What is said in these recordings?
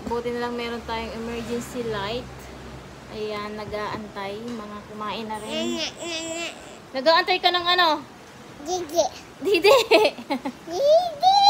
buti na lang meron tayong emergency light. Ayan, nag-aantay. Mga kumain na rin. Nag-aantay ka ng ano? Didi. Didi! Didi!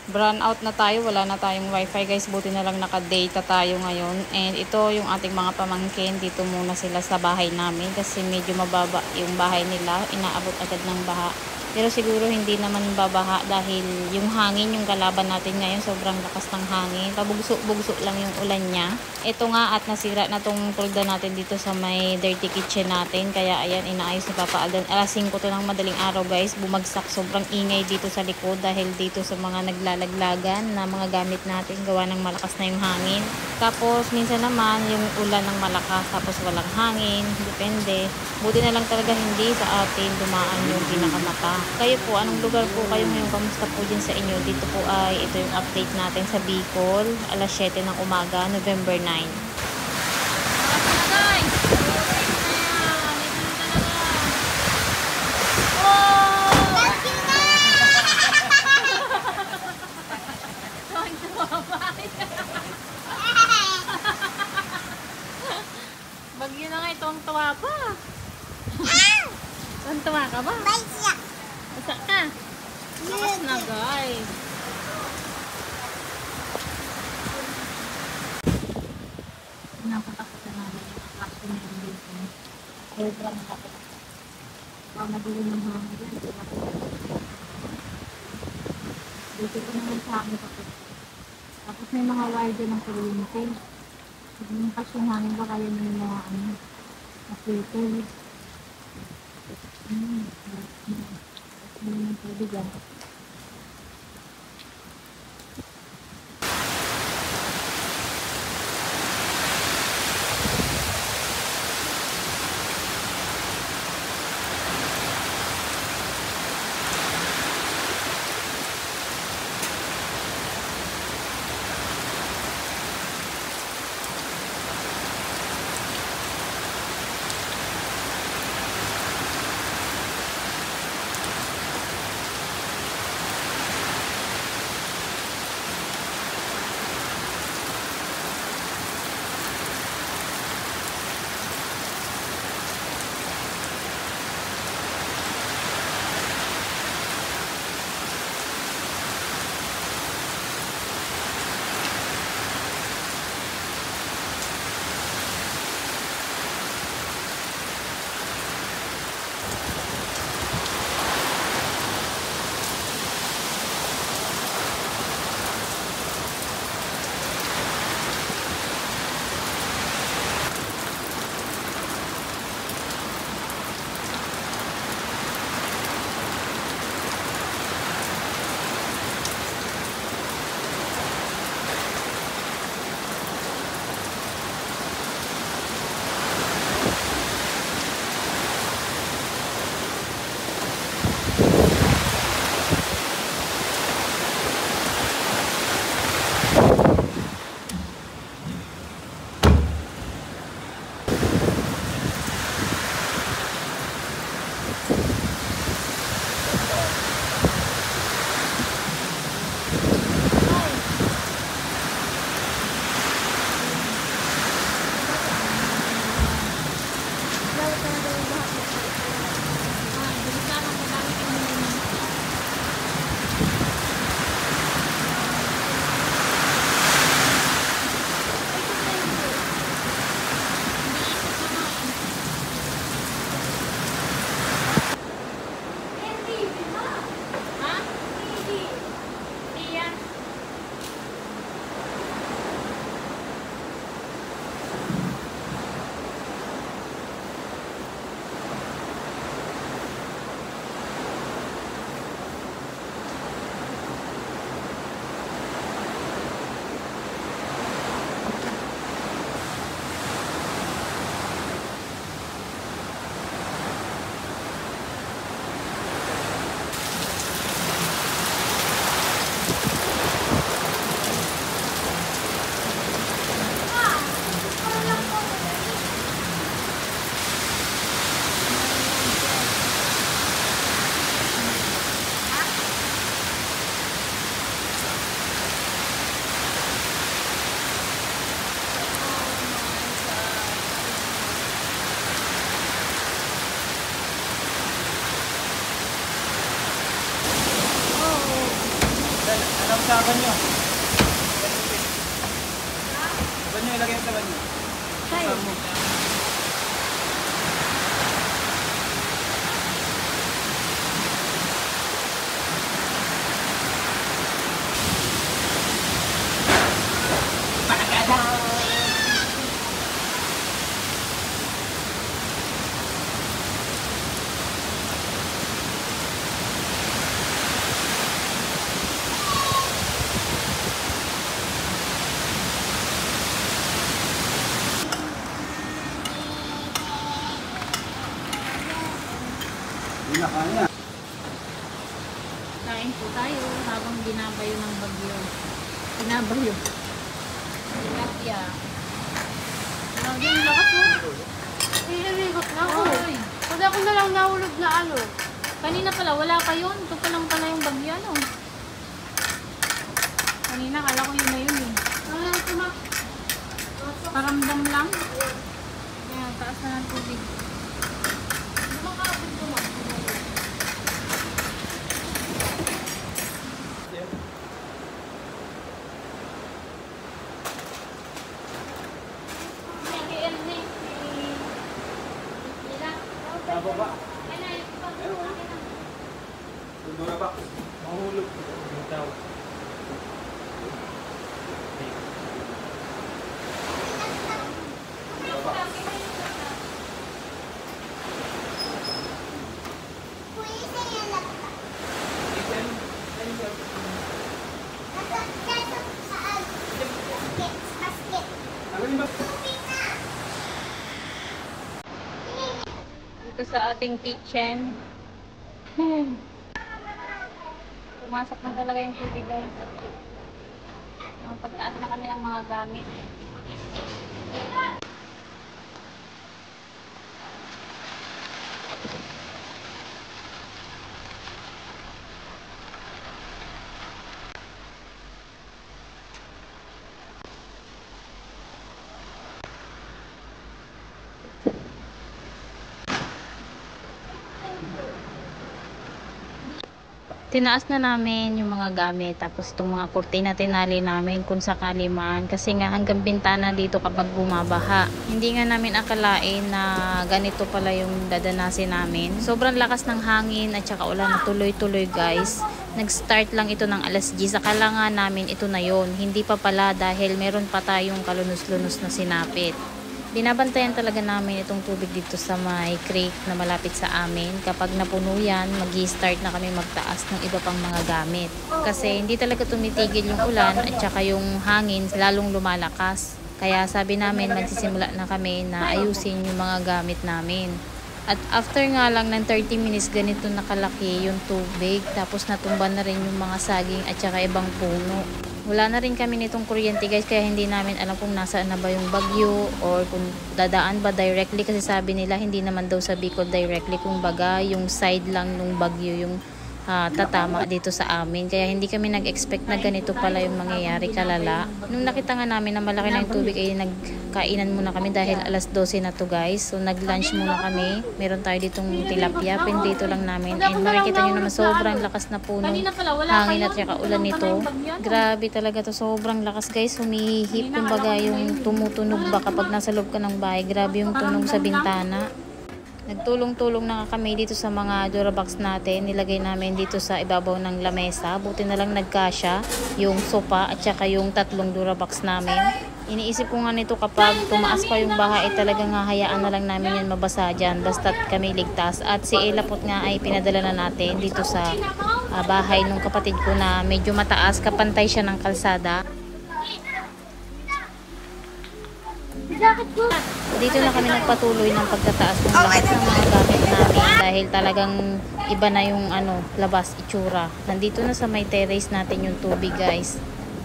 Brown out na tayo. Wala na tayong wifi guys. Buti na lang naka-data tayo ngayon. And ito yung ating mga pamangkin. Dito muna sila sa bahay namin. Kasi medyo mababa yung bahay nila. Inaabot agad ng baha. Pero siguro hindi naman babaha dahil yung hangin, yung kalaban natin ngayon, sobrang lakas ng hangin. Pabugso-bugso lang yung ulan niya. Ito nga at nasira na tong tulda natin dito sa may dirty kitchen natin. Kaya ayan, inaayos ni Papa Alden. Alas 5 to ng madaling araw guys. Bumagsak, sobrang ingay dito sa likod dahil dito sa mga naglalaglagan na mga gamit natin. Gawa ng malakas na yung hangin. Tapos minsan naman yung ulan ng malakas tapos walang hangin. Depende. Buti na lang talaga hindi sa atin dumaan yung pinakamata. Kayo po, anong lugar po kayo ngayon? Kamusta po dyan sa inyo? Dito po ay ito yung update natin sa Bicol. Alas 7 ng umaga, November 9. Bagyo na nga, itong tuwa pa. Ang tuwa ka ba? Basa ka? Lakas na guys. Napatakot na namin yung aklakso na yung dito. Sobrang takot. Magulo ng hangin yan. Dito ko naman sa amin takot. Tapos may mga wire dyan ng kuryente. Yung kasyong hangin ba kaya may mga nakitol. Tubig yan. sa banyo. Banyo, ilagay mo sa banyo. Tayo. Hindi na kaya. Kain po tayo habang binabayo ng bagyo. Binabayo. Tilapia. Grabe, ang lakas mo. Nililigot na ako. Ay. Pag ako na lang nahulog na ano. Kanina pala, wala pa yun. Ito pa lang pala yung bagyo, ano. Kanina, kala ko yun na yun eh. Paramdam lang. Ayan, taas na ng tubig. Nababa. Tulog ba? Mahulog. Bitaw. Dito sa ating kitchen. Pumasok na talaga yung tubig, guys. Pagtaas na kami ng mga gamit. Tinaas na namin yung mga gamit, tapos itong mga kurtina tinali namin kung sakali man, kasi nga hanggang bintana dito kapag bumabaha. Hindi nga namin akalain na ganito pala yung dadanasin namin. Sobrang lakas ng hangin at saka ulan na tuloy-tuloy, guys. Nag-start lang ito ng alas 10, akala nga namin ito na yon. Hindi pa pala, dahil meron pa tayong kalunos-lunos na sinapit. Binabantayan talaga namin itong tubig dito sa may creek na malapit sa amin. Kapag napuno yan, mag-i-start na kami magtaas ng iba pang mga gamit. Kasi hindi talaga tumitigil yung ulan at saka yung hangin lalong lumalakas. Kaya sabi namin magsisimula na kami na ayusin yung mga gamit namin. At after nga lang ng 30 minutes, ganito nakalaki yung tubig. Tapos natumba na rin yung mga saging at saka ibang puno. Wala na rin kami nitong kuryente, guys, kaya hindi namin alam kung nasaan na ba yung bagyo or kung dadaan ba directly, kasi sabi nila hindi naman daw sa Bicol directly, kung baga yung side lang nung bagyo yung tatama dito sa amin. Kaya hindi kami nag-expect na ganito pala yung mangyayari kalala. Nung nakita nga namin na malaki na yung tubig, ay nagkainan muna kami dahil alas 12 na to, guys. So nag-lunch muna kami. Meron tayo ditong tilapia, pinrito lang namin. And makikita nyo naman sobrang lakas na puno, hangin at saka ulan nito. Grabe talaga to, sobrang lakas, guys. Humihip, kumbaga yung tumutunog ba kapag nasa loob ka ng bahay. Grabe yung tunog sa bintana. Nagtulong-tulong na kami dito sa mga Durabox natin. Nilagay namin dito sa ibabaw ng lamesa. Buti na lang nagkasya yung sopa at saka yung 3 Durabox namin. Iniisip ko nga nito kapag tumaas pa yung baha, talagang hahayaan na lang namin yan mabasa dyan. Basta't kami ligtas. At si Elapot nga ay pinadala na natin dito sa bahay ng kapatid ko na medyo mataas. Kapantay siya ng kalsada. Dito na kami nagpatuloy ng pagtataas ng lahat ng mga gamit namin dahil talagang iba na yung labas, itsura. Nandito na sa may terrace natin yung tubig, guys.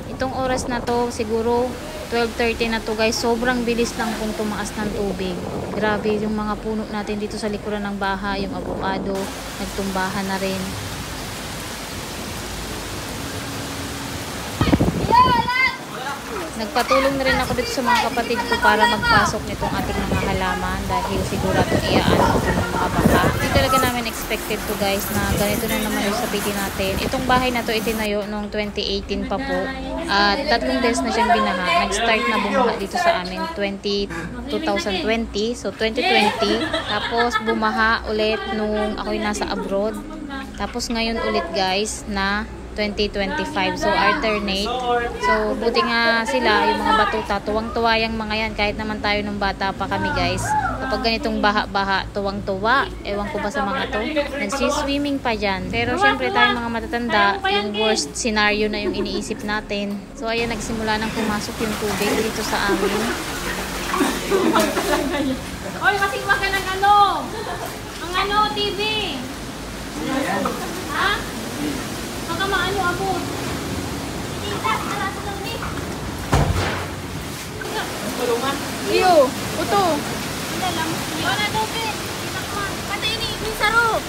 Itong oras na to, siguro 12:30 na to, guys. Sobrang bilis lang kung tumaas ng tubig. Grabe yung mga puno natin dito sa likuran ng bahay, yung avocado, nagtumbahan na rin. Nagpatulong na rin ako dito sa mga kapatid ko para magpasok nitong ating mga halaman dahil siguradong iyaan ito ng mga baka. Hindi talaga namin expected to guys na ganito na naman yung sabihin natin. Itong bahay na to itinayo noong 2018 pa po at 3 beses na siyang binaha. Nag-start na bumaha dito sa amin 2020. So 2020 tapos bumaha ulit nung ako'y nasa abroad. Tapos ngayon ulit guys na 2025. So alternate. So buti nga sila yung mga batuta, tuwang-tuwa yung mga yan kahit naman tayo nung bata pa kami guys. Kapag ganitong baha-baha, tuwang-tuwa. Ewan ko ba sa mga to. Nagsiswimming pa dyan. Pero syempre tayo mga matatanda, yung worst scenario na yung iniisip natin. So ayan, nagsimula nang pumasok yung tubig dito sa amin. Oy, kasing wag ka ng ano? Ang ano, TV? Ha? Baka maano abot. Tita, ala sa lumi. Tulungan. Iyo, uto. Wala lang. Wala daw, Pete. Pati ini, saro.